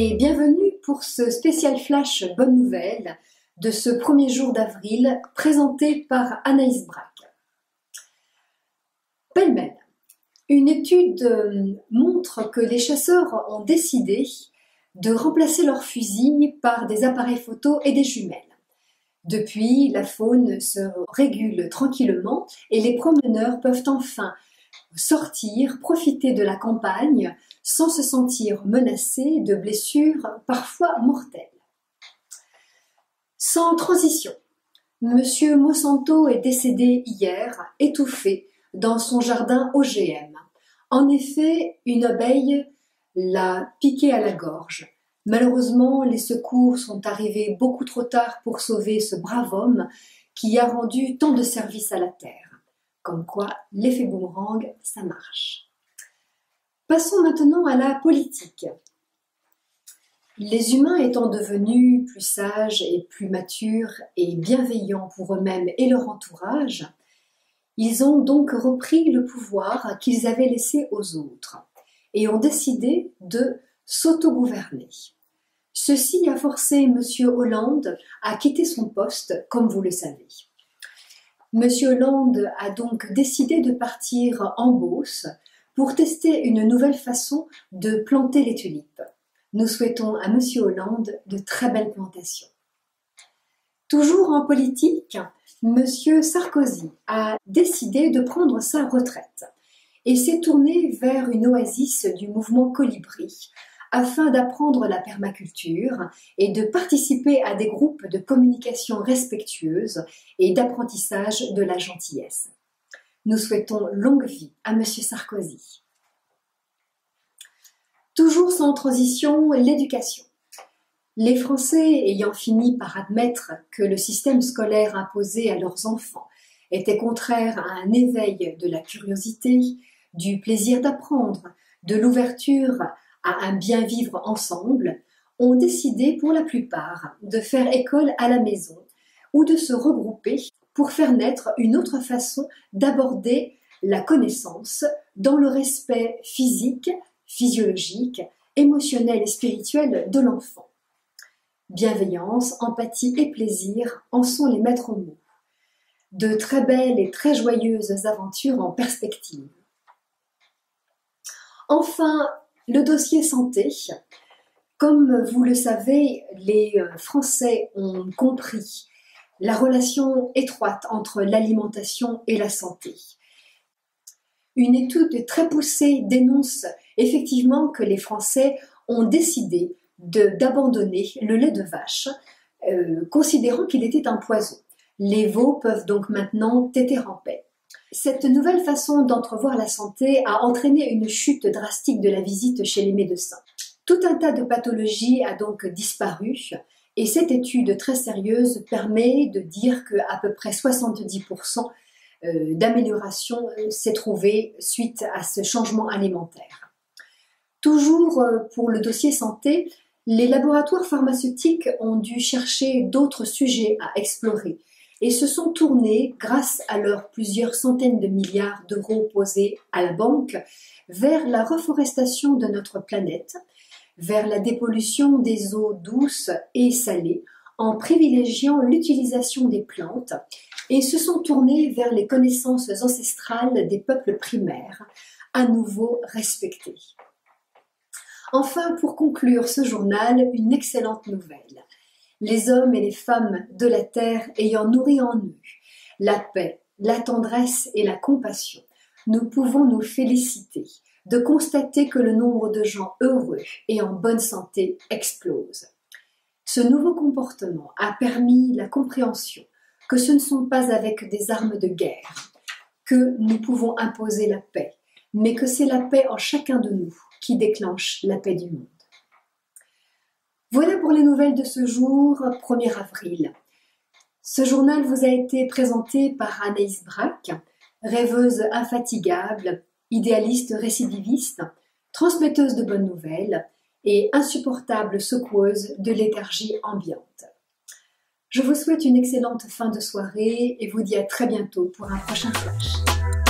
et bienvenue pour ce spécial flash bonne nouvelle de ce premier jour d'avril présenté par Anaïs Braque. Pêle-mêle, une étude montre que les chasseurs ont décidé de remplacer leurs fusils par des appareils photo et des jumelles. Depuis, la faune se régule tranquillement et les promeneurs peuvent enfin sortir, profiter de la campagne sans se sentir menacés de blessures parfois mortelles. Sans transition, Monsieur Monsanto est décédé hier, étouffé, dans son jardin OGM. En effet, une abeille l'a piqué à la gorge. Malheureusement, les secours sont arrivés beaucoup trop tard pour sauver ce brave homme qui a rendu tant de services à la terre. Comme quoi, l'effet boomerang, ça marche. Passons maintenant à la politique. Les humains étant devenus plus sages et plus matures et bienveillants pour eux-mêmes et leur entourage, ils ont donc repris le pouvoir qu'ils avaient laissé aux autres et ont décidé de s'autogouverner. Ceci a forcé M. Hollande à quitter son poste, comme vous le savez. M. Hollande a donc décidé de partir en Beauce pour tester une nouvelle façon de planter les tulipes. Nous souhaitons à M. Hollande de très belles plantations. Toujours en politique, M. Sarkozy a décidé de prendre sa retraite et s'est tourné vers une oasis du mouvement Colibri afin d'apprendre la permaculture et de participer à des groupes de communication respectueuse et d'apprentissage de la gentillesse. Nous souhaitons longue vie à M. Sarkozy. Toujours sans transition, l'éducation. Les Français ayant fini par admettre que le système scolaire imposé à leurs enfants était contraire à un éveil de la curiosité, du plaisir d'apprendre, de l'ouverture à un bien vivre ensemble, ont décidé pour la plupart de faire école à la maison ou de se regrouper pour faire naître une autre façon d'aborder la connaissance dans le respect physique, physiologique, émotionnel et spirituel de l'enfant. Bienveillance, empathie et plaisir en sont les maîtres mots. De très belles et très joyeuses aventures en perspective. Enfin, le dossier santé. Comme vous le savez, les Français ont compris la relation étroite entre l'alimentation et la santé. Une étude très poussée dénonce effectivement que les Français ont décidé d'abandonner le lait de vache, considérant qu'il était un poison. Les veaux peuvent donc maintenant téter en paix. Cette nouvelle façon d'entrevoir la santé a entraîné une chute drastique de la visite chez les médecins. Tout un tas de pathologies a donc disparu et cette étude très sérieuse permet de dire qu'à peu près 70% d'amélioration s'est trouvée suite à ce changement alimentaire. Toujours pour le dossier santé, les laboratoires pharmaceutiques ont dû chercher d'autres sujets à explorer et se sont tournés, grâce à leurs plusieurs centaines de milliards d'euros posés à la banque, vers la reforestation de notre planète, vers la dépollution des eaux douces et salées, en privilégiant l'utilisation des plantes, et se sont tournés vers les connaissances ancestrales des peuples primaires, à nouveau respectées. Enfin, pour conclure ce journal, une excellente nouvelle. Les hommes et les femmes de la terre ayant nourri en eux la paix, la tendresse et la compassion, nous pouvons nous féliciter de constater que le nombre de gens heureux et en bonne santé explose. Ce nouveau comportement a permis la compréhension que ce ne sont pas avec des armes de guerre que nous pouvons imposer la paix, mais que c'est la paix en chacun de nous qui déclenche la paix du monde. Voilà pour les nouvelles de ce jour, 1er avril. Ce journal vous a été présenté par Anaïs Braque, rêveuse infatigable, idéaliste récidiviste, transmetteuse de bonnes nouvelles et insupportable secoueuse de léthargie ambiante. Je vous souhaite une excellente fin de soirée et vous dis à très bientôt pour un prochain flash.